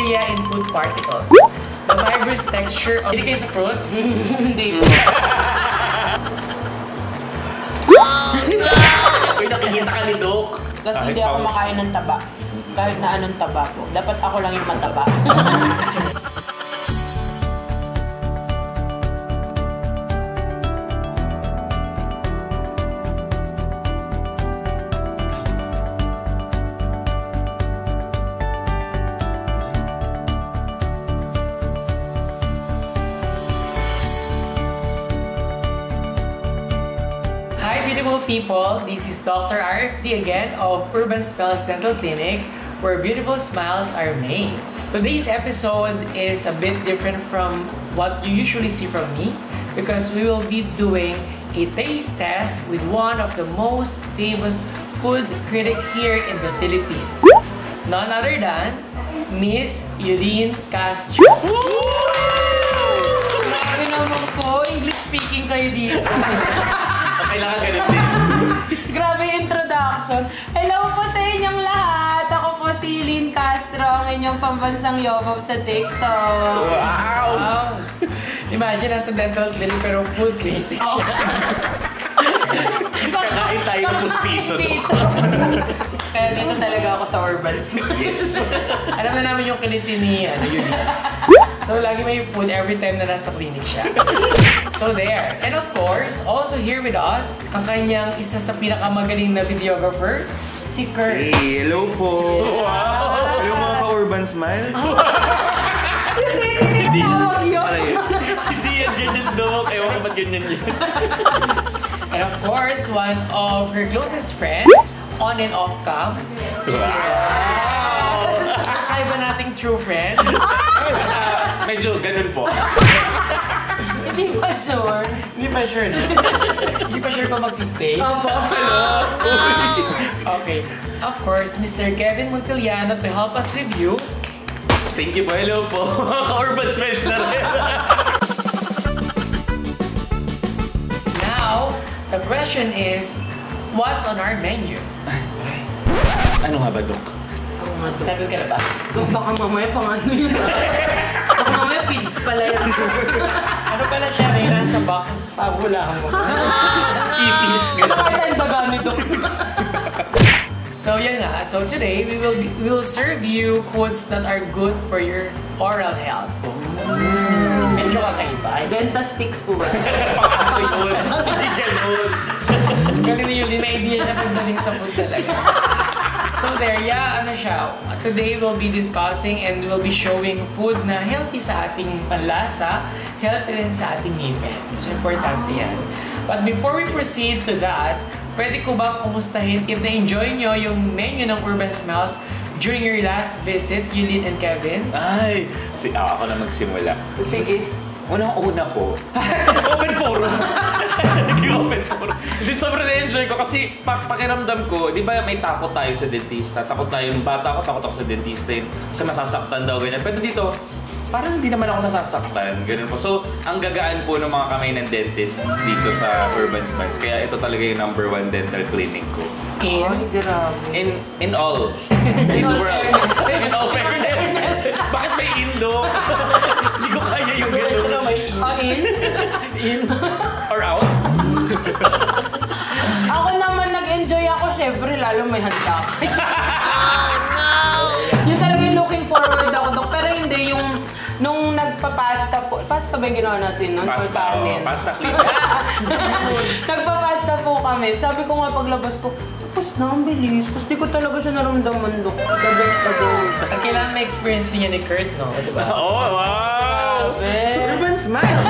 bacteria in food particles. The fibrous texture of... Hindi kayo sa fruit? Hindi. Uy, nakikita ka ni Doc. Kasi hindi ako makain ng taba. Kahit na anong taba po. Dapat ako lang yung mataba. Hi beautiful people, this is Dr. RFD again of Urban Smiles Dental Clinic, where beautiful smiles are made. Today's episode is a bit different from what you usually see from me because we will be doing a taste test with one of the most famous food critic here in the Philippines. None other than Miss Yulene Castro. Sabi naman ko, English speaking kayo dito. Kailangan ganun din. Grabe yung introduction. Hello po sa inyong lahat. Ako po si Yulene Castro, ang inyong pambansang yobob sa TikTok. Wow! Imagine nasa dental clinic pero food critic siya. Kakain tayo ng pustiso. Kaya dito talaga ako sa Urban Smiles. Alam na namin yung kiliti ni Yulene. So, lagi may food every time na nasa clinic siya. So, there. And of course, also here with us, ang kanyang isa sa pinakamagaling na videographer, si Kurt. Hey, hello po! Wow! Hello mga ka-Urban Smile! Hindi Hindi yan ganyan, Doc. Ewan ko ba't ganyan yan. And of course, one of her closest friends, on and off cam. Wow! Kasay ba nating true friend? Medyo ganun po. Hindi pa sure. Hindi pa sure, no? Hindi pa sure kung magsistay. Opo. Okay. Of course, Mr. Kevin Montiliano to help us review. Thank you po. Hello po. Ka-Urban Smiles na rin. Now, the question is, what's on our menu? Ano nga ba, Doc? Settle ka na ba? Baka mamaya pang ano yun. Baka mamaya feeds pala yan. Ano pala siya? May nasa boxes pa. Hulaan mo. Ipis. Bakit ang baga nito? So, yan nga. So, today, we will serve you foods that are good for your oral health. Medyo kakaiba. Dentastics po ba? Pakaso yun. Hindi ganun. Galing ni Yulene, may idea siya pagdating sa food talaga. So there, yeah, ano siya. Today we'll be discussing and we'll be showing food na healthy sa ating panlasa, healthy rin sa ating ngipin. So importante yan. But before we proceed to that, pwede ko ba kumustahin if na-enjoy nyo yung menu ng Urban Smiles during your last visit, Yulene and Kevin? Ay, ako na magsimula. Sige. Unang-una po. Open forum. Open forum. Hindi, sobrang na-enjoy ko kasi pakiramdam ko, di ba may takot tayo sa dentista? Takot tayo, yung bata ko, takot ako sa dentista yun. Sa masasaktan daw, ganyan. Pero dito, parang hindi naman ako nasasaktan. Ganun po. So, ang gagaan po ng mga kamay ng dentists dito sa Urban Smiles. Kaya ito talaga yung #1 dental clinic ko. Ay, grabe. In all. In the world. In all fairness. Bakit may indo? Hindi ko kaya yung gano'n. In? In? Or out? Ako naman nag-enjoy ako, syempre, lalo may handa ka. Yung talaga yung looking forward ako, Dok. Pero hindi, yung nung nagpa-pasta po, pasta ba yung ginawa natin nun? Pasta, pasta clean. Nagpa-pasta po kami. Sabi ko nga paglabas ko, tapos na, ang bilis. Tapos di ko talaga siya naramdaman, Dok. The best to go. Ang kailangan may experience din yan ni Kurt, no? Diba? Oh, wow! Urban Smile!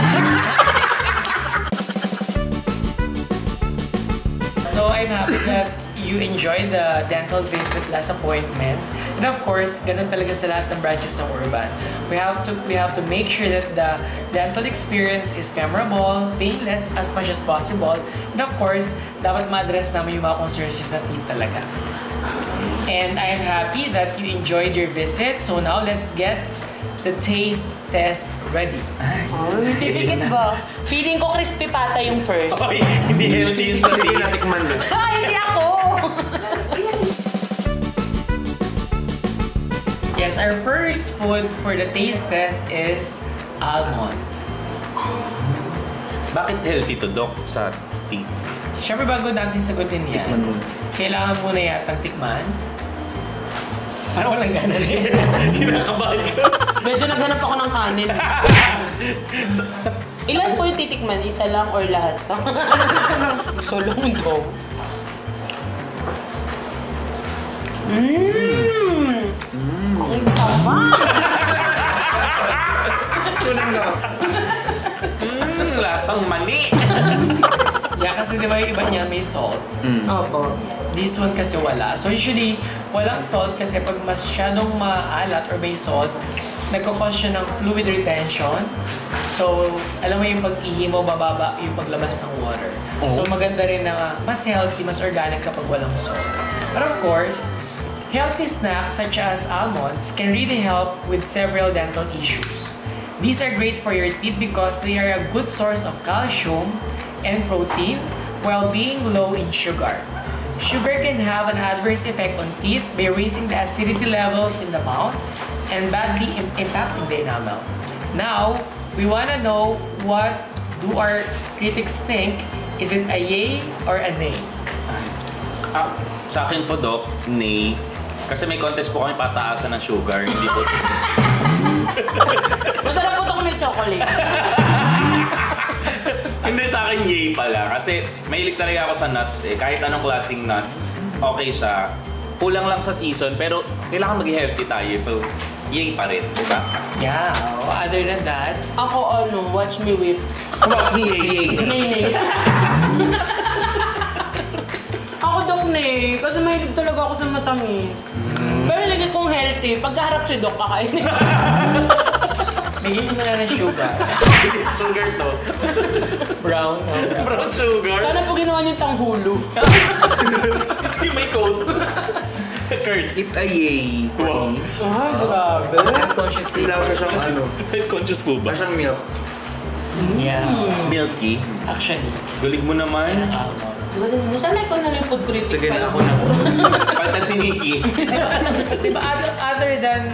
So I'm happy that you enjoyed the dental visit last appointment. And of course, ganun talaga sa lahat ng branches ng Urban. We have to make sure that the dental experience is memorable, painless as much as possible. And of course, dapat ma-address namin yung mga concerns nyo sa teeth talaga. And I am happy that you enjoyed your visit. So now let's get the taste test ready. Pipikit ba? Feeling ko crispy pata yung first. Oy, hindi healthy yun sa Hindi natikman doon. Hindi ako! Yan Yes, our first food for the taste test is almond. Bakit healthy to, Doc, sa teeth? Siyempre bago natin sagutin yan, Tikman mo. kailangan muna yatang tikman. Parang walang gana siya. Kinakabahan ka. Medyo naghanap ako ng kanin. Ilan po yung titikman? Isa lang or lahat? Solong daw. Ang tama! Kulang lakas. Lasang mani. Yeah, kasi di ba yung iba niya may salt. Opo. This one kasi wala. So usually, walang salt kasi pag masyadong maalat or may salt, nagkakos siya ng fluid retention. So, alam mo yung pag-ihi mo, bababa yung paglabas ng water. So maganda rin na mas healthy, mas organic kapag walang salt. But of course, healthy snacks such as almonds can really help with several dental issues. These are great for your teeth because they are a good source of calcium and protein while being low in sugar. Sugar can have an adverse effect on teeth by raising the acidity levels in the mouth and badly impacting the enamel. Now, we want to know what do our critics think? Is it a yay or a nay? Sa akin po, Doc, nay. Kasi may contest po kami pataasan ng sugar. Hindi po. Masarap po ito kung may chocolate. Hindi, sa akin yay pala. Kasi mahilig talaga ako sa nuts eh. Kahit anong klaseng nuts, okay siya. Kulang lang sa season, pero kailangan maging healthy tayo. So, yay pa rin, di ba? Yeah, other than that, Ako watch me whip. Yay! Nay. Ako daw nay, kasi mahilig talaga ako sa matamis. Pero lagi kong healthy, pagkaharap si Doc kakainin. bigyan mo na ng sugar. Sugar to. Brown. Brown sugar. Sana po ginawa niyo tanghulo. Hindi may code. Kurt. It's a yay for me. Ay, grabe. Unconscious Sila ko siyang ano. Conscious po ba? Wala siyang milk. Yeah. Milky. Actually, Galing mo naman. almonds. Sana ikaw na lang yung food critic. Sige na pala. ako na. Paltan si Nikki. Diba, other than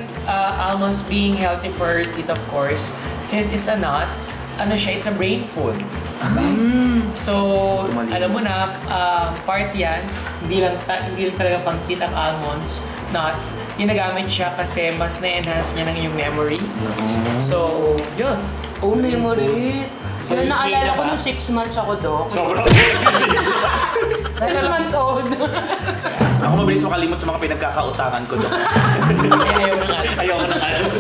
almonds being healthy for teeth, of course, since it's a nut, ano siya, it's a brain food. So, alam mo na, part yan, hindi lang talaga pang teeth ang almonds, nuts. Ginagamit siya kasi mas na-enhance niya ng iyong memory. So, yun. Oh, memory. So, Yun, naalala ko ba? nung 6 months ako, Doc. Sobrang 6 months old. Ako mabilis makalimot sa mga pinagkakautangan ko doon. Kaya ayaw na nga. Ayaw ko na alam.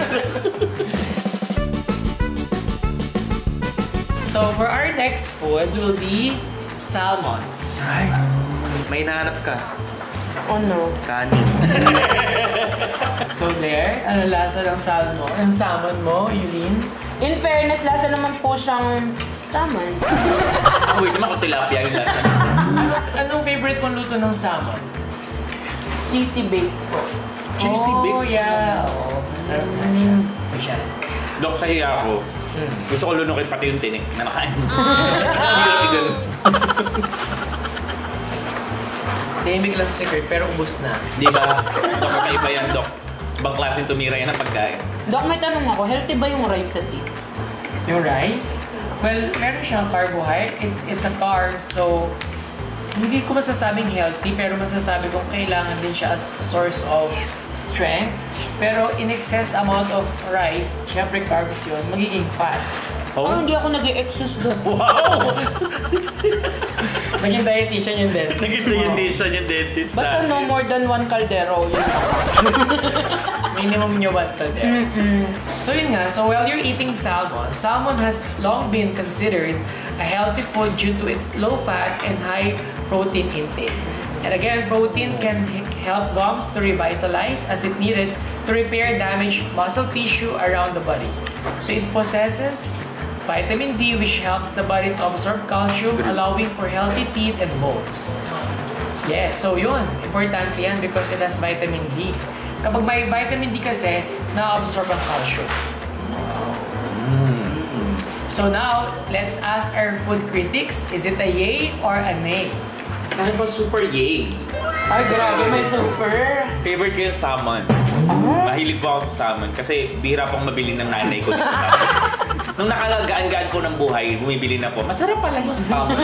So, for our next food will be salmon. Ay, may nahanap ka. Ano? Kanin. So there, ano lasa ng salmon? Ang salmon mo, Yulin? In fairness, lasa naman po siyang salmon. Wait naman kung tilapia yung lasa. Anong favorite mong luto ng salmon? Cheesy bake po. Cheesy Oh, bake. yeah. Oh, masarap na siya. Masyad. Dok, sahiya ako. Gusto ko lunukin pati yung tinik na nakain. Hindi ganun. Tahimik lang si Kurt, pero ubos na. Di ba? Dok, kakaiba yan, Dok. Ibang klaseng tumira yan ang pagkain. Doc, may tanong ako, healthy ba yung rice sa tea? Yung rice? Well, meron siyang carbohydrate. It's a carb, so hindi ko masasabing healthy, pero masasabi kong kailangan din siya as source of strength. Pero in excess amount of rice, syempre carbs yun, magiging fats. Oh, hindi ako nag-e-exercise, Doc. Wow! Naging dietitian yun din. Naging dietitian yung dentist Basta no more than 1 caldero. Yun lang. Minimum nyo what to there. So yun nga, so while you're eating salmon, salmon has long been considered a healthy food due to its low fat and high protein intake. And again, protein can help gums to revitalize as it needed to repair damaged muscle tissue around the body. So it possesses vitamin D, which helps the body to absorb calcium, allowing for healthy teeth and bones. Yes, so yun, importante yan because it has vitamin D. Kapag may vitamin D kasi, na-absorb ang calcium. So now, let's ask our food critics, is it a yay or a nay? Sa akin po, super yay. Ay, grabe, may super. Favorite ko yung salmon. Mahilig po ako sa salmon kasi bihira pong mabili ng nanay ko. Nung nakalagaan-gaan ko ng buhay, bumibili na po. Masarap pala yung salmon.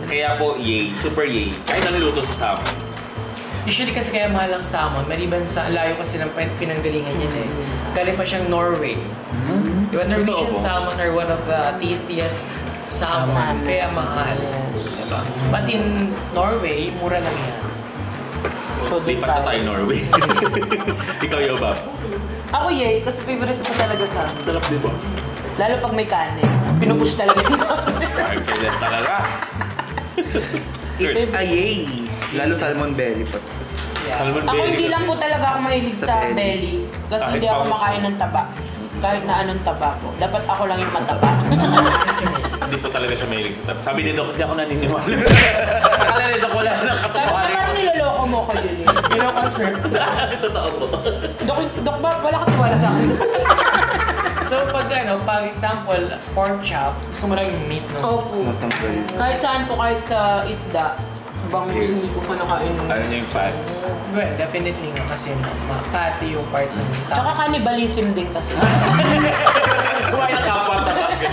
Kaya po, yay. Super yay. Kahit anong luto sa salmon. Usually kasi kaya mahal ang salmon, maliban sa layo kasi ng pinanggalingan niya eh. Galing pa siyang Norway. Di ba, Norwegian Totoo po. salmon are one of the tastiest salmon, kaya mahal. Diba? But in Norway, mura lang yan. So, doon Lipat na tayo Norway. Ikaw, Yobab. Ako yay, kasi favorite ko talaga sa amin. Sarap din po. Lalo pag may kanin. Pinupush talaga yung kanin. Kailan talaga. It's a yay. Lalo salmon belly po. Salmon Ako belly. hindi lang po talaga ako mahilig Sa sa belly. belly. Kasi Kahit hindi ako paus. makain ng taba. Kahit na anong taba ko. Dapat ako lang yung mataba. Hindi po talaga siya mahilig. Sabi ni Doc, hindi ako naniniwala. Akala ni Doc, wala na katotohanan ko. Parang niloloko mo ko yun eh. Kino-confirm. Totoo po. Dok ba, wala ka tiwala sa akin. So pag example, pork chop, gusto mo lang yung meat, no? Opo. Matanggal. Kahit saan po, kahit sa isda. Ibang Yes. hindi ko pa nakain. Ano niya yung fats? Well, definitely nga kasi fatty yung part ng Tsaka cannibalism din kasi. Kumain kapwa talaga.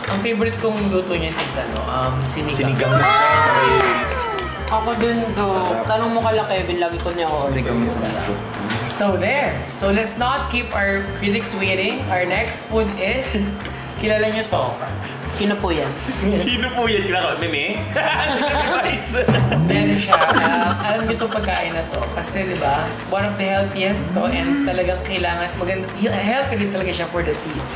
Ang favorite kong luto niyan is sinigang. Sinigang. Ako din do. Sarap. Tanong mo kala Kevin, lagi ko niya Hindi order. kami siso. So there. So let's not keep our critics waiting. Our next food is, kilala niyo to. Sino po yan? Sino po yan? Kinaka? Meme? Rice. Meron siya. Alam niyo itong pagkain na to. Kasi di ba, one of the healthiest to and talagang kailangan, healthy rin talaga siya for the teeth.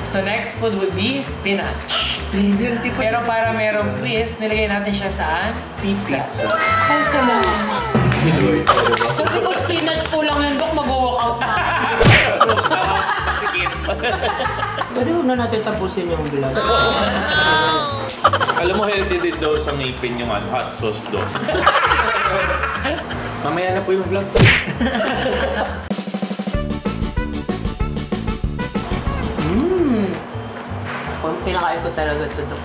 So next food would be spinach. Spinach. Pero para merong twist, nilagay natin siya saan? Pizza. Ay, salamat. Kasi kung spinach po lang yan, Dok, mag-walk out na. Sikit. Pwede huwag na natin tapusin yung vlog. Alam mo, healthy din daw sa ngipin yung hot sauce do. Mamaya na po yung vlog. Kung kinakain ko talaga ito, Dok.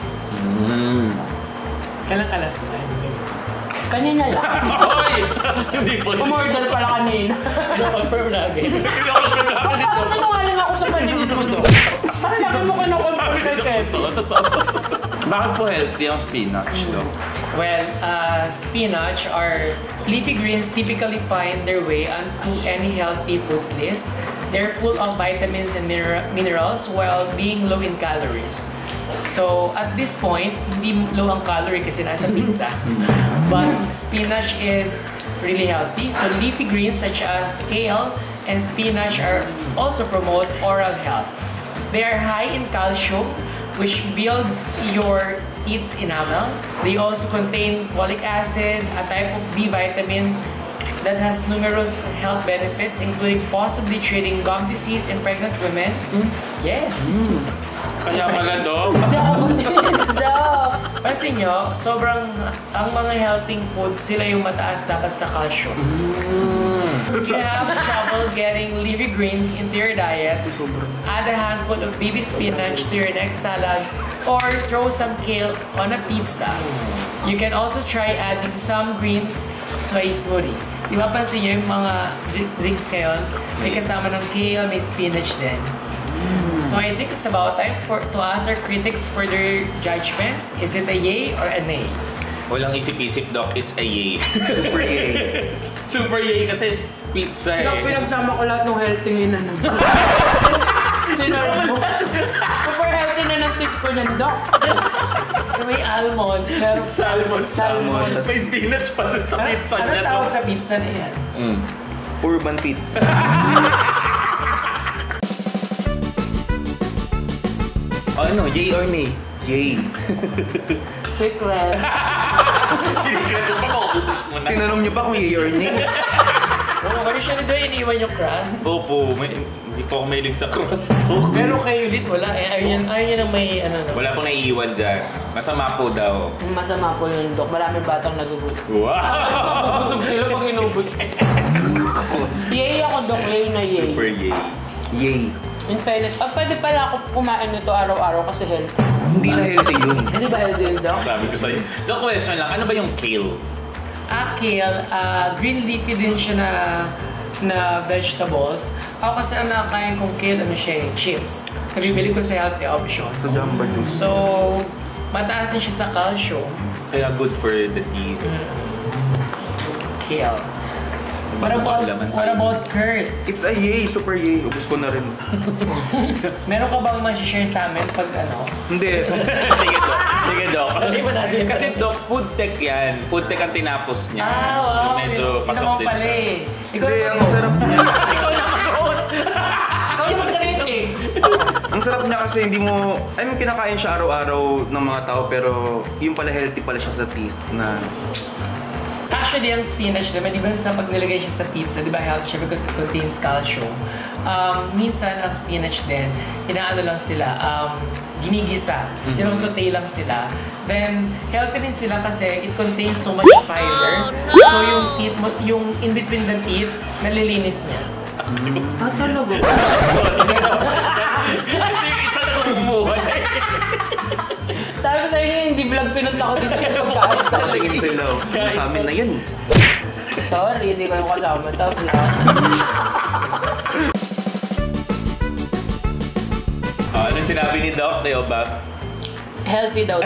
Kailan ka last time? Kanina lang. Hoy! Hindi po. Umorder pala kanina. Confirm natin. Bakit sinungaling ako sa paninid mo, Dok? Parang laki mo kinukonfirm kay Kevin. Bakit po healthy ang spinach do? Well, spinach are leafy greens typically find their way onto any healthy foods list. They're full of vitamins and minerals while being low in calories. So, at this point, hindi low ang calorie kasi nasa pizza. But spinach is really healthy. So, leafy greens such as kale and spinach are also promote oral health. They are high in calcium, which builds your teeth's enamel. They also contain folic acid, a type of B vitamin that has numerous health benefits, including possibly treating gum disease in pregnant women. Yes. Kaya pala do? Dok! Kasi nyo, sobrang, ang mga healthy food, sila yung mataas dapat sa calcium. If you have trouble getting leafy greens into your diet, add a handful of baby spinach to your next salad or throw some kale on a pizza. You can also try adding some greens to a smoothie. Di ba pansin nyo yung mga drinks ngayon, may kasama ng kale, may spinach din. So I think it's about time to ask our critics for their judgment. Is it a yay or a nay? Walang isip-isip, Doc. It's a yay. Super yay. Super yay kasi pizza eh. Dok, pinagsama ko lahat ng healthy ngayon na naman. Sinarap mo. Super healthy na ng tip ko niyan, Dok. So may almonds, meron Salmon. May spinach pa dun sa pizza ano niya, tawag Doc. sa pizza na yan? Urban pizza. Ano, yay or nay? Yay. Secret. Kinikrado pa, maubos mo na. Tinanong niyo ba kung yay or nay? Oo, usually doon iniwan yung crust. Opo, hindi po ako mahilig sa crust, Doc. Pero kayo ulit, wala. Ayaw niya nang may ano. Wala pong naiiwan dyan. Masama po daw. Masama po yun, Dok. Maraming batang nagugutom. Wow! Busog sila pag inubos. Yay ako, Dok. Yay na yay. Super yay. Yay. In fairness, pwede pala ako kumain nito araw-araw kasi healthy. Hindi na healthy yun. Hindi ba healthy yun, Dok? Sabi ko sa'yo. Doc, question lang. Ano ba yung kale? Kale, green leafy din siya na na vegetables. Ako kasi ang nakakain kong kale, chips. Nabibili ko sa healthy options. Sa Jamba Juice. So, mataas na siya sa calcium. Kaya good for the teeth. Kale. What about curd? It's a yay, super yay. Ubus ko na rin. Meron ka bang ma-share sa amin pag ano? Hindi. Sige, Doc. Sige, Doc. Hindi ba natin? Kasi, Doc, food tech yan. Food tech ang tinapos niya. Wow. So, medyo pasok din pala siya. eh. Ikaw Hindi, naman ang sarap niya. Ikaw naman host. Ikaw naman rating. Ang sarap niya kasi hindi mo... I mean, kinakain siya araw-araw ng mga tao pero yung pala healthy pala siya sa teeth na... Actually, ang spinach naman, di ba sa pag nilagay siya sa pizza, di ba healthy siya because it contains calcium. Minsan, ang spinach din, inaano lang sila, ginigisa. Sinusote lang sila. Then, healthy din sila kasi it contains so much fiber. So, yung teeth mo, yung in between the teeth, nalilinis niya. Talaga? Kasi isa na kumuha. Sabi ko sa inyo, hindi vlog pinunta ko dito yung pagkain. Tingin sila. Sa amin na yan eh. Sorry, hindi ko yung kasama sa vlog. Ano sinabi ni Doc, Yobab? Healthy daw.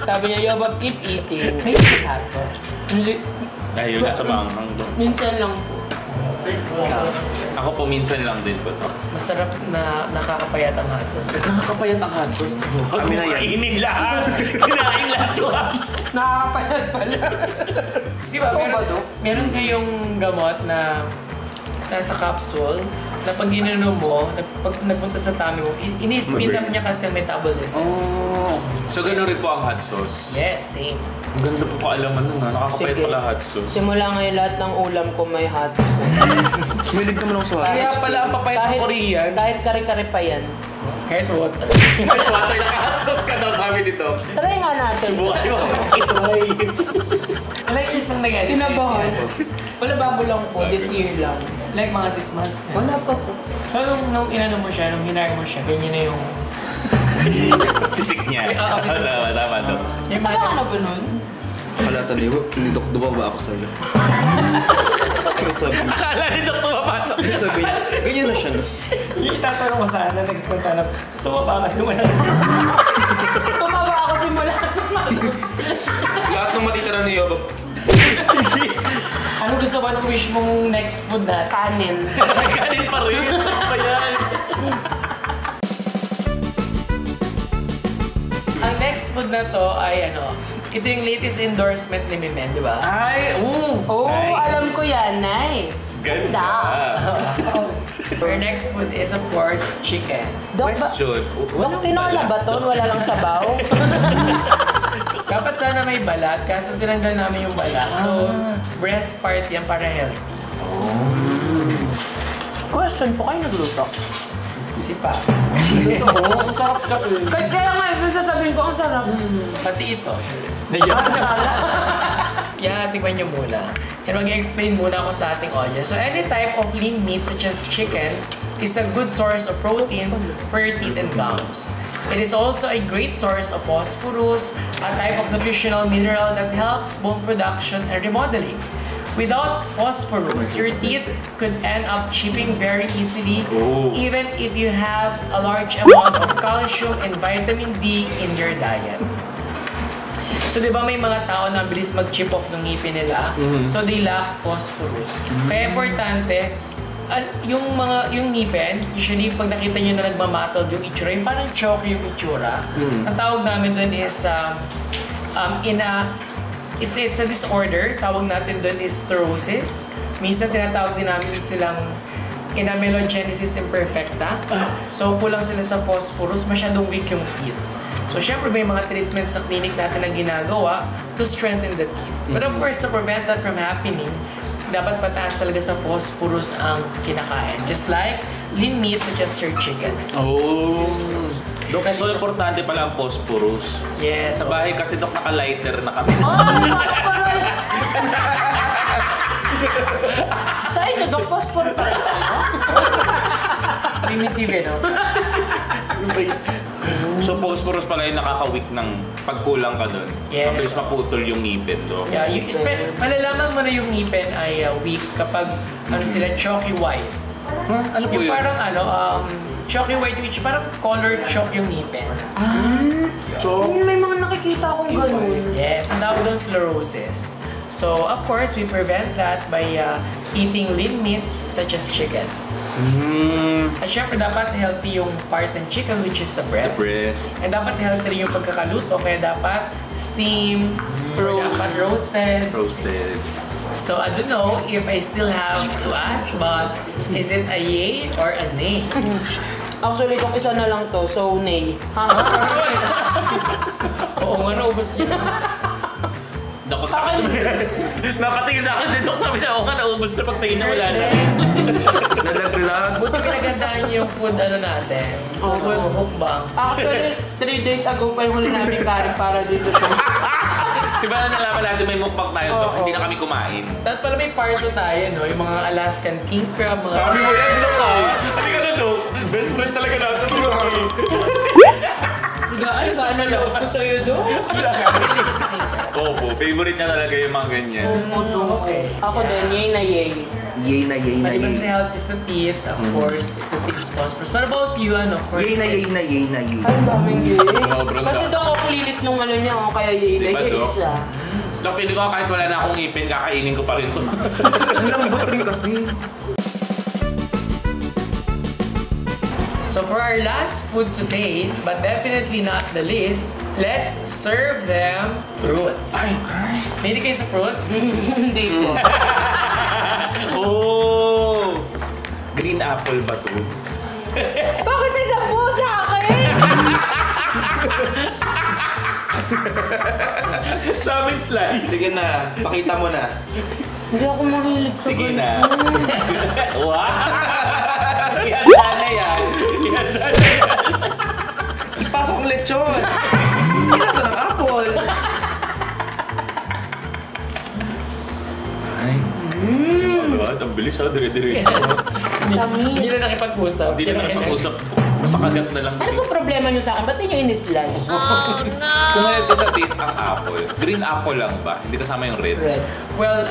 Sabi niya, Yobab, keep eating. May satos. Hindi. Ayun, nasa manghang Doc. Minsan lang po. Ako po minsan lang din po, Doc. Masarap na nakakapayat ang hot sauce. Because Kapayat ang hot sauce. Kami na yan. Kainin lahat. Kinain lahat yung hot sauce. Nakakapayat pala. di ba, Ito ba, Dok? meron kayong gamot na nasa capsule na pag ininom mo, pag nagpunta sa tummy mo, ini-speed up niya kasi ang metabolism. Oh. So, gano'n rin po ang hot sauce. Yes, same. Ang ganda po kaalaman nun, ha? Nakakapayat Sige. pala hot sauce. Simula ngayon lahat ng ulam ko may hot. Mahilig naman ako sa hot. Kaya pala ang papayat ng Korean. Kahit kare-kare pa yan. Kahit water. Kahit water, naka-hot sauce ka daw, sabi nito. Try nga natin. Buhay mo. Like years nang nag-edit. Kinabahan. Wala bago lang po, this year lang. Like mga 6 months. Wala pa po. So nung inano mo siya, nung hinire mo siya, ganyan na yung... Physique niya. Oo, physique. Tama, Doc. Yung Wala ka na ba nun? Kalatan niyo, nidok-duwa ba ako sa'yo? Pero sabi niya, Akala ni Doc tumapasok. sabi niya, ganyan na siya no? itatanong ko sana, next month na, so tumaba kasi wala. Tumawa ako simula. Lahat ng matitira ni Yobo, Ano gusto ba ng wish mong next food na? Kanin. Nagkanin pa rin. Ano ba yan? Ang next food na to ay ano, ito yung latest endorsement ni Mimen, di ba? Ay, Oh, nice. alam ko yan. Nice. Ganda. Our next food is of course chicken. Dok, Question. Dok, tinola ba to? Wala lang sabaw? Dapat sana may balat, kaso tinanggal namin yung balat. So, breast part yan para healthy. Question po, kayo nagluto? Si Paps. Ang sarap kasi. Kaya nga, ibig sasabihin ko, ang sarap. Pati ito. Ah, Yeah, tingnan nyo muna. And mag-explain muna ako sa ating audience. So, any type of lean meat such as chicken is a good source of protein for your teeth and gums. It is also a great source of phosphorus, a type of nutritional mineral that helps bone production and remodeling. Without phosphorus, your teeth could end up chipping very easily, even if you have a large amount of calcium and vitamin D in your diet. So, di ba may mga tao na bilis mag-chip off ng ngipin nila? So, they lack phosphorus. Kaya importante, yung ngipin, usually pag nakita nyo na nagmamatod yung itsura, yung parang choky yung itsura, ang tawag namin doon is, it's a disorder, tawag natin doon is cirrhosis. Minsan tinatawag din namin silang inamelogenesis imperfecta. So, kulang sila sa phosphorus, masyadong weak yung teeth. So, syempre may mga treatments sa clinic natin na ginagawa to strengthen the teeth. But of course, to prevent that from happening, dapat pataas talaga sa phosphorus ang kinakain. Just like lean meat such as your chicken. Oh. Dok, so importante pala ang phosphorus. Yes. Sa bahay kasi, Dok, naka-lighter na kami. phosphorus! Sa inyo, Dok, phosphorus pa rin tayo? Primitive, no? So phosphorus pala yung nakaka-weak ng pagkulang ka doon. Yes. Mabilis maputol yung ngipin do. Yeah, malalaman mo na yung ngipin ay weak kapag ano sila chalky white. Ano po Yung yun? parang chalky white which parang color chalk yung ngipin. May mga nakikita akong ganun. Yes, ang tawag doon fluorosis. So, of course, we prevent that by eating lean meats such as chicken. At syempre, dapat healthy yung part ng chicken which is the breast. The breast. And dapat healthy rin yung pagkakaluto, kaya dapat steam, or dapat roasted. Roasted. So, I don't know if I still have to ask, but is it a yay or a nay? Actually, kung isa na lang to, so nay. Ha? Oo nga, naubos niya. Dok, sa akin. Napatingin sa akin si Dok, sabi niya, oo nga, naubos na pagtingin niya wala na. Nalaglag. Buti pinagandaan niyo yung food natin. So, food mukbang. Actually, 3 days ago pa yung huli namin karin para dito to. Siba na nalaman natin may mukbang tayo, Dok, hindi na kami kumain. Dapat pala may part 2 tayo, no? Yung mga Alaskan king crab, mga... Sabi mo yan, Dok, ha? Sabi ka na, Dok. Best friend talaga natin, Dok. Ay, sana loob ko sa'yo do. Opo, favorite niya talaga yung mga ganyan. Okay. Ako din, yay na yay. Yay na yay na Maliban yay. sa healthy sa teeth, of course, it contains phosphorus. What about you, ano? Yay na yay na yay na yay. Ay, daming yay. Sobrang Kasi dami. daw ako lilis nung ano niya, kaya yay na Diba, yay Dok? siya. Dok, pili ko kahit wala na akong ngipin, kakainin ko pa rin ito. Ang lambot rin kasi. So for our last food to taste, but definitely not the least, let's serve them fruits. Ay, Mahilig kayo sa fruits? Hindi po. Oh! Green apple ba to? Bakit isa po sa akin? Sa amin slice. Sige na, pakita mo na. Hindi ako mahilig sa Sige ganun. na. Wow! Ihanda na yan. Ihanda na yan. Ipasok ang lechon. Kinasa ng apple. Ay. Ang bilis ha, dire-dire. Hindi na nakipag-usap. Hindi na nakipag-usap. Basta kagat na lang. Ano ba problema niyo sa akin? Ba't niyo in-slice? Kung ngayon sa teeth ang apple, green apple lang ba? Hindi kasama yung red? Red. Well,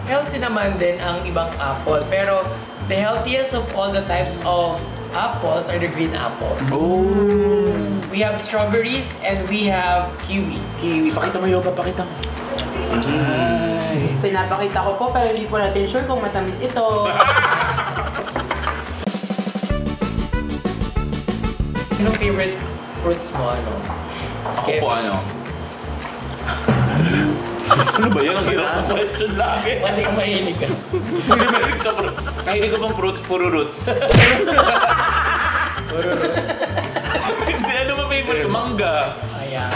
healthy naman din ang ibang apple. Pero the healthiest of all the types of apples are the green apples. Oh! We have strawberries and we have kiwi. Kiwi. Pakita mo, Yoga. Pakita mo. Ay. Pinapakita ko po pero hindi po natin sure kung matamis ito. Anong favorite fruits mo, ano? Ako po ano? Ano ba yan? Ang hirap ng question lagi. Hindi ka mahilig ka. Hindi mahilig sa fruit. Nahilig ko bang fruits? Puro roots. Hindi, ano ba favorite ko? Mangga. Ayan.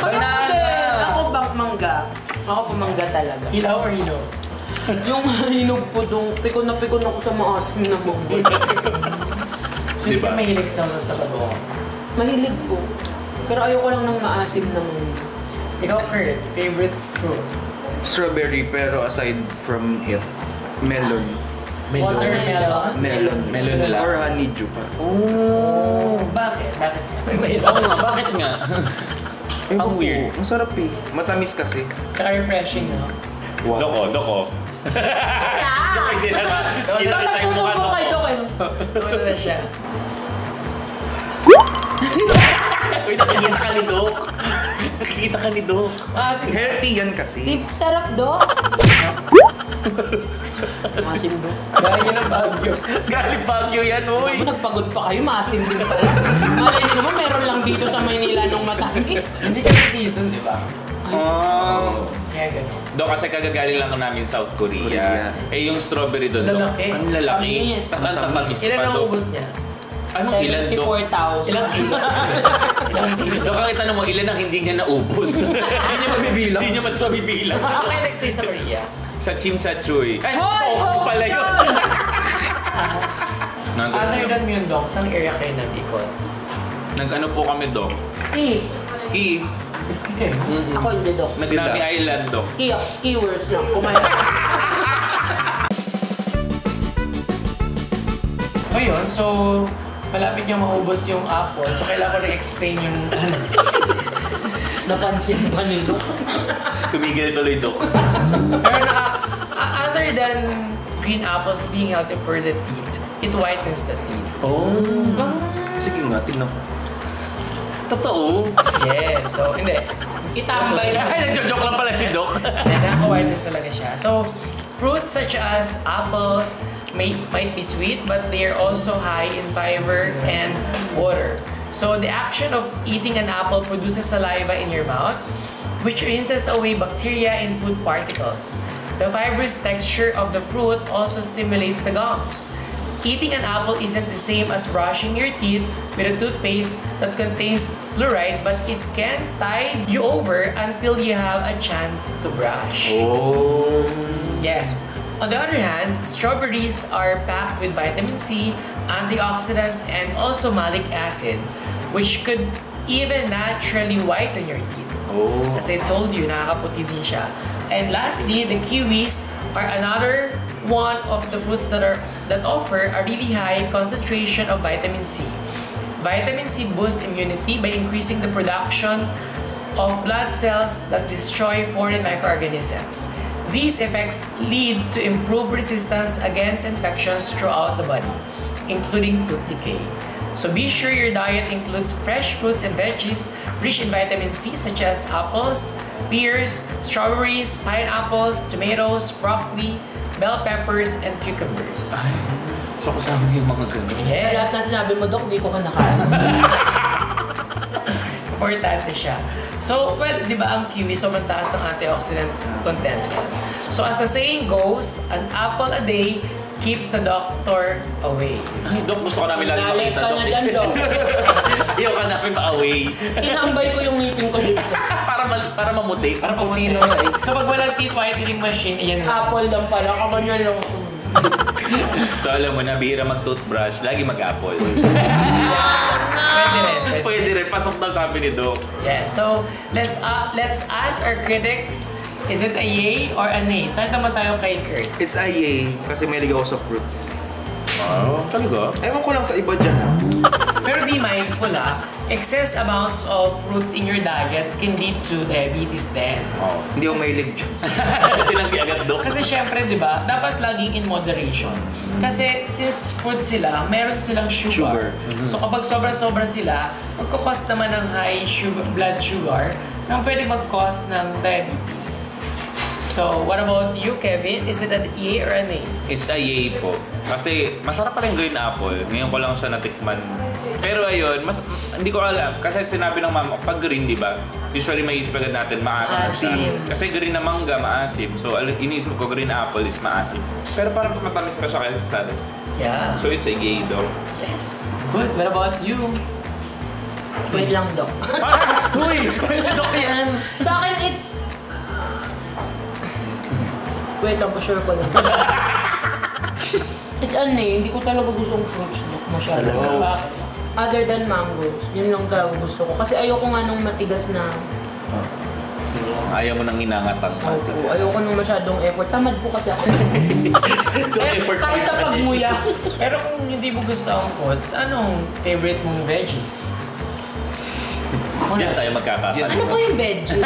Ako bang mangga? Ako po mangga talaga. Hilaw or hinog? Yung hinog po dong, pikon na pikon ako sa maasim na mangga. So, hindi Diba? ka mahilig sa bago. Mahilig po. Pero ayoko lang ng maasim na mangga. Ikaw, Kurt, favorite fruit? Strawberry, pero aside from it, melon. Watermelon? Melon. Melon na lang. Or honeydew pa. Oh, bakit? Bakit? Oo nga, bakit nga? Ang weird. Ang sarap eh. Matamis kasi. Tsaka refreshing, no? Wow. Doko. Doko yung sinama. Kita yung mukha, Doko. Ano na siya? Uy, nakikita ka ni Dok. Nakikita ka ni Dok. Ah, sige. Healthy yan kasi. Di sarap do. Maasim do. Galing yun ang Baguio. Galing Baguio yan, uy. Kung nagpagod pa kayo, maasim din pala. Malay niyo naman, meron lang dito sa Maynila nung matamis. Hindi kasi season, di ba? Oh. Kaya gano'n. Dok, kasi kagagaling lang namin South Korea. Korea. Eh, yung strawberry doon, Dok. Lalaki. Ang lalaki. Tamis. Tapos ang tamis Ilan pa, ang Dok. ubos niya? Anong ilan, Dok? 74,000. Ilang kilo? Ilang kilo? Dok, ang itanong mo, ilan ang hindi niya naubos? Hindi niya mabibilang. Hindi niya mas mabibilang. Saan kayo nag-stay sa Korea? Sa Chimsachoy. Ay, Hoy! Tokyo pala yun. Other than Myeongdong, saan area kayo nag-ikot? Nag-ano po kami, Dok? Ski. Ski. Ski kayo? Ako hindi do. Nag-Nami Island, Dok. Ski ako, skiwers lang. Kumaya. Ayun, so malapit niya maubos yung apple. So, kailangan ko na-explain yung Napansin pa nito. Tumigil tuloy, Dok. Pero other than green apples being healthy for the teeth, it whitens the teeth. Oh. Sige nga, tignan ko. Totoo. Yes, so hindi. Itambay na. Ay, nagjo-joke lang pala si Doc. Nakaka-whiten talaga siya. So, fruits such as apples might be sweet, but they are also high in fiber and water. So, the action of eating an apple produces saliva in your mouth, which rinses away bacteria and food particles. The fibrous texture of the fruit also stimulates the gums. Eating an apple isn't the same as brushing your teeth with a toothpaste that contains fluoride, but it can tide you over until you have a chance to brush. Oh. Yes. On the other hand, strawberries are packed with vitamin C, antioxidants, and also malic acid, which could even naturally whiten your teeth. Oh. As I told you, nakakaputi din siya. And lastly, the kiwis are another one of the fruits that offer a really high concentration of vitamin C. Vitamin C boosts immunity by increasing the production of blood cells that destroy foreign microorganisms. These effects lead to improved resistance against infections throughout the body, including tooth decay. So be sure your diet includes fresh fruits and veggies rich in vitamin C such as apples, pears, strawberries, pineapples, tomatoes, broccoli, bell peppers, and cucumbers. So kasama yung mga ganun. Lahat na Yes, sinabi mo, Dok, di ko kinakain. importante siya. So, well, di ba ang kiwi sobrang taas ang antioxidant content niya. So, as the saying goes, an apple a day keeps the doctor away. Ay, Dok, gusto ko namin lagi Galit makita, ka Dok. na dyan, Dok. Ayaw ka namin ma-away. Inambay ko yung ngipin ko dito. para mamuti. Para Puti pamunti. na nga eh. So, pag walang teeth whitening machine, ayan na. Apple lang pala, kamanyan lang. So alam mo na, bihira mag-toothbrush, lagi mag-apple. Pwede rin. Pwede rin, pasok daw sabi ni Doc. Yeah, so let's ask our critics, is it a yay or a nay? Start naman tayo kay Kurt. It's a yay kasi may ligaw sa fruits. Oh, talaga? Ewan ko lang sa iba dyan ha. Pero be mindful excess amounts of fruits in your diet can lead to diabetes then. Oh. Hindi ako mahilig dyan. Tinanggi agad, Doc. Kasi syempre, di ba, dapat laging in moderation. Kasi since fruit sila, meron silang sugar. So kapag sobra-sobra sila, magkakos naman ng high blood sugar na pwede mag-cause ng diabetes. So, what about you, Kevin? Is it an yay or a nay? It's a yay po. Kasi masarap pa rin green apple. Ngayon ko lang siya natikman. Pero ayun, hindi ko alam. Kasi sinabi ng mama, pag green, di ba? Usually may isip agad natin, maasim siya. Asim. Kasi green na mangga, maasim. So iniisip ko green apple is maasim. Pero parang mas matamis pa siya kaysa sa atin. Yeah. So it's a yay though. Yes. Good. What about you? Wait lang, Dok. Uy! Si Doc yan! Sa akin, it's... Wait lang, sure ko lang. It's ano hindi ko talaga gusto ang fruits, Dok, masyado. Hello. Bakit? Other than mangoes, yun lang talaga gusto ko. Kasi ayoko nga nung matigas na... Ayaw mo nang inangatang. Oo, ayoko nung masyadong effort. Tamad po kasi ako. Effort pa Kahit rin sa sa pagmuya. Pero kung hindi mo gusto ang fruits, anong favorite mong veggies? Diyan tayo magkakasal. Ano po yung veggies?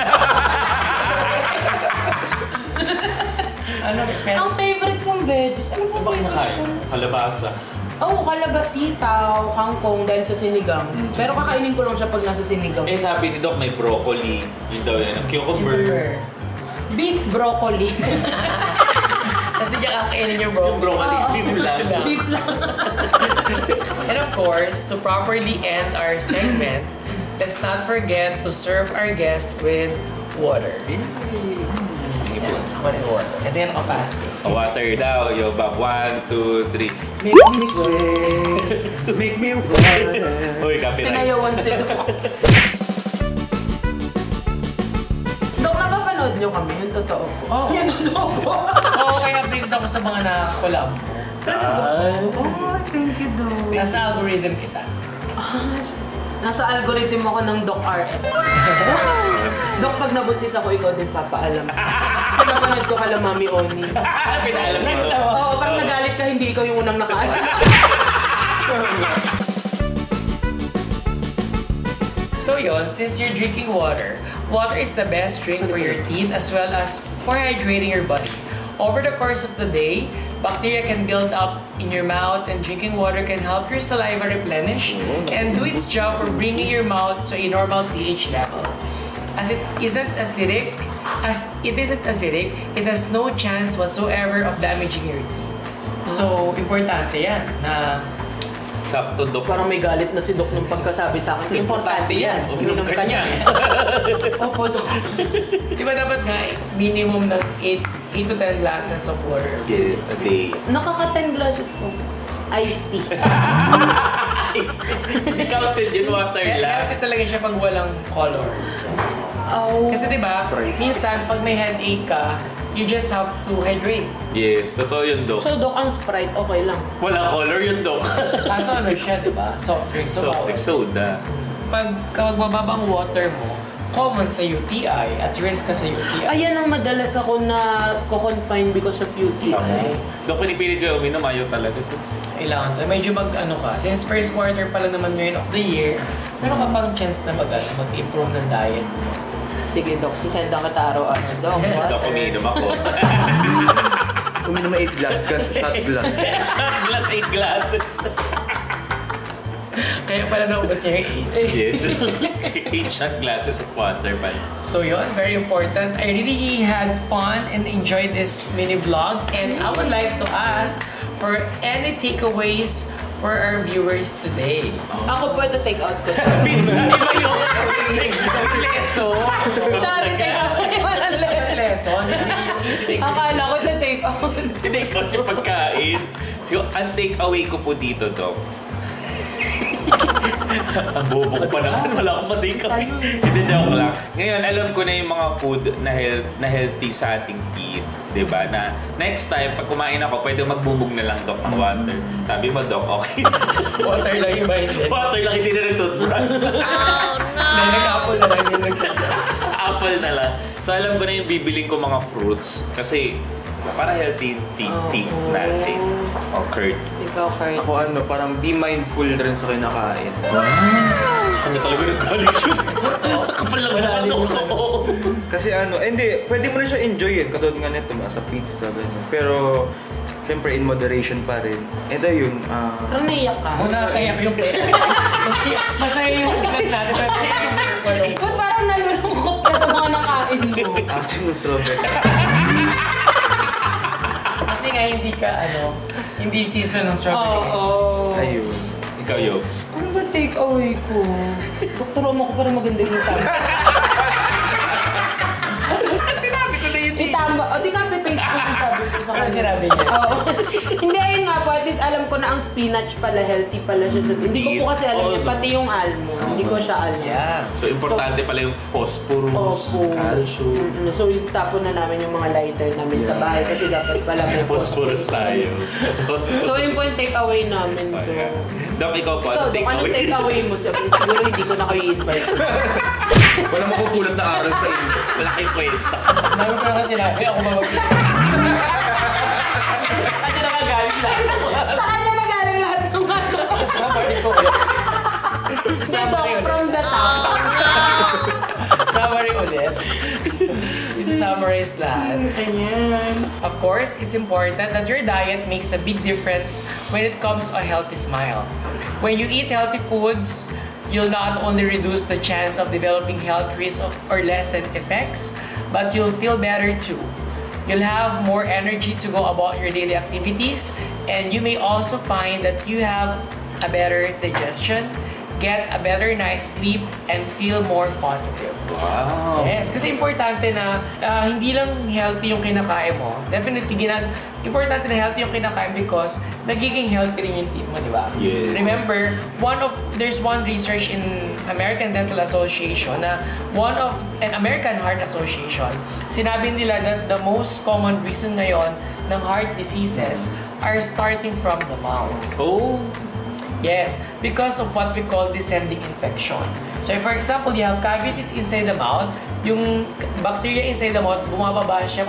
Ano? Ang favorite kong veggies, ano po Ano ba kinakain? Kalabasa. Oo, kalabasitaw, kangkong dahil sa sinigang. Pero kakainin ko lang siya pag nasa sinigang. Eh sabi ni Doc may broccoli. Yun daw yan. Ang cucumber. Beef broccoli. Tapos di niya kakainin yung Yung broccoli. Oo. Beef lang. Beef lang. And of course, to properly end our segment, let's not forget to serve our guests with water. Yeah, ako rin water. Kasi yan ako fasting. Water daw. Yo, Bob. 1, 2, 3. Make me sweat. Make me run. Uy, copyright. Sinayawan si Dok. Dok, napapanood niyo kami, yung totoo po. Oo. Yung totoo po. Oo, kaya updated ako sa mga na-collab. Oh, thank you, Dok. Nasa algorithm kita. Nasa algorithm ako ng Doc RF. Dok, pag nabuntis ako, ikaw din papaalam. Kasi napanood ko kala Mami Oni. Pinaalam nito. Oo, parang nagalit ka, hindi ikaw yung unang nakaalam. So yun, since you're drinking water, water is the best drink for your teeth as well as for hydrating your body. Over the course of the day, bacteria can build up in your mouth and drinking water can help your saliva replenish and do its job for bringing your mouth to a normal pH level. As it isn't acidic, it has no chance whatsoever of damaging your teeth. So, importante yan na Sakto, Dok. Parang may galit na si Doc nung pagkasabi sa akin. Importante yan. Uminom ka niya. Opo, Doc. di ba dapat nga minimum ng 8 to 10 glasses of water? Yes, a day. Nakaka-10 glasses po. Iced tea. Hindi counted yun, water lang. Healthy talaga siya pag walang color. Oh. Kasi di ba, minsan pag may headache ka, you just have to hydrate. Yes, totoo yun, Dok. So, Doc, ang Sprite, okay lang. Walang color yun, Dok. Kaso ano siya, di ba? Soft drink. So, Soft drink, soda. kapag mababa ang water mo, common sa UTI, at risk ka sa UTI. Ayan ang madalas ako na ko-confine because of UTI. Dok, pinipilit ko yung uminom, ayaw talaga. Kailangan tayo. Medyo ano ka. Since first quarter pa lang naman ngayon of the year, meron ka pang chance na mag-improve ng diet mo. Sige, Doc. Sisendan kita araw-araw, Doc. Dok, umiinom ako. Uminom na 8 glasses ka, shot glass. Glass, 8 glasses. Kaya pala naubos niya yung 8. Yes. 8 shot glasses of water pala. So yun, very important. I really had fun and enjoyed this mini vlog. And I would like to ask for any takeaways for our viewers today. Ako po ito take out ko. Pinsan, iba yun. Leso. Sabi, take out. Walang Lesson? Akala ko na take out. Hindi ko yung pagkain. So, ang take away ko po dito, Dok. Ang bobo ko pa naman. Wala akong ma-take away. Hindi, joke lang. Ngayon, alam ko na yung mga food na healthy sa ating teeth. Diba? Na next time, pag kumain ako, pwede magbubog na lang, Dok, ng water. Sabi mo, Dok, okay. Water lang yung hindi. Water lang, hindi na nag-toothbrush. Nag-apple na lang yung Apple na lang. So, alam ko na yung bibiling ko mga fruits. Kasi, para healthy teeth natin. O, Kurt. Ikaw, Kurt. Ako parang be mindful rin sa kinakain. Sa kanya talaga nag-galit yun. Kapal lang na ano ko. Kasi hindi, pwede mo na siya enjoyin. Katulad nga nito, sa pizza, ganyan. Pero, siyempre, in moderation pa rin. Ito yun, Parang naiyak ka. Kung nakakayak yung pwede. Masaya yung ugat natin. Masaya yung next ko. Tapos parang nalulungkot ka sa mga nakain mo. asim ng strawberry. Kasi nga hindi season ng strawberry. Oo. Ayun. Ikaw, Yobs. Ano ba take away ko? Doktor mo ko para maganda yung sabi. Sinabi ko na yun. Itamba. O di copy paste ko yung sabi ko sa Ano kanya. sinabi niya? Oo. Hindi, ayun nga po. At least alam ko na ang spinach pala, healthy pala siya. Hindi ko po kasi alam yun. Pati yung almond. Hindi ko siya alam. Yeah. So, importante pala yung phosphorus, Opo. calcium. So, tapon na namin yung mga lighter namin sa bahay kasi dapat pala may Phosphorus tayo. So, yun po yung take away namin to. Dok, ikaw po. Ikaw, Ano anong take away mo? Siguro hindi ko na kayo invite. Walang makukulat na aral sa inyo. Wala kayong kwenta. Dami ko naman sinabi, ako mabagay. Ano nakagaling lang? Sa kanya nagaling lahat ng ano. Sa summary ko. Si Doc from the top. Summary ulit. Isa-summarize lahat. Ganyan. Of course, it's important that your diet makes a big difference when it comes to a healthy smile. When you eat healthy foods, you'll not only reduce the chance of developing health risks or lessen effects, but you'll feel better too. You'll have more energy to go about your daily activities, and you may also find that you have a better digestion, get a better night's sleep, and feel more positive. Wow. Yes, kasi importante na hindi lang healthy yung kinakain mo. Definitely, importante na healthy yung kinakain because nagiging healthy rin yung teeth mo, di ba? Yes. Remember, there's one research in American Dental Association and American Heart Association, sinabi nila that the most common reason ngayon ng heart diseases are starting from the mouth. Oh. Yes, because of what we call descending infection. So if, for example, you have cavities inside the mouth, yung bacteria inside the mouth, bumababa siya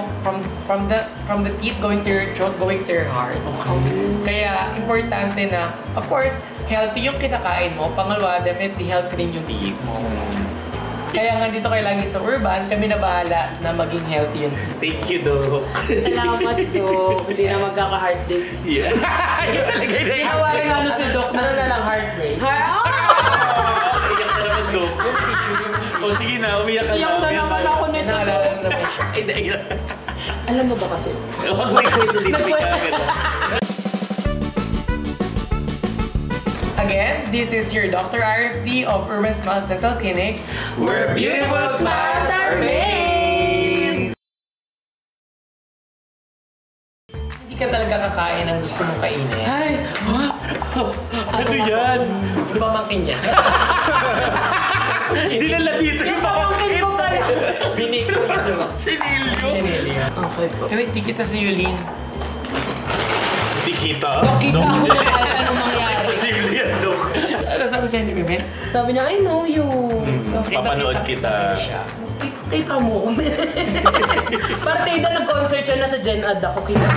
from the teeth going to your throat, going to your heart. Okay. Kaya importante na, of course, healthy yung kinakain mo. Pangalawa, definitely healthy rin yung teeth mo. Kaya nga dito kayo lagi sa Urban, kami na bahala na maging healthy yung teeth. Thank you, Doc. Salamat, Dok. Hindi na magkaka-heart disease. Yeah. Yun talaga yung Ginawa rin ano si Dok na lang heart rate. Iyak na naman, Doc. O sige na, umiyak ka Iyak na naman ako nito. Naalala na naman siya. Ay, dahil. Alam mo ba kasi? Huwag mo i-delivery ka agad. Again, this is your Dr. RFD of Urban Smiles Dental Clinic. Where beautiful smiles are made! Hindi ka talaga kakain ang gusto mong kainin. Ay! Ano yan? Pamangkin niya. Dinala dito yung Pamangkin ko pala! Binig ko ito. Sinilyo. Sinili. Okay po. Wait, di kita sa Yulin. Hindi kita. Nakita ko na kahit anong mangyari. Posible yan, Doc. Ano sabi sa'yo ni Bebe? Sabi niya, I know you. Papanood kita. Siya. Kita mo. Partida nag-concert siya na sa Gen Ad ako. Kita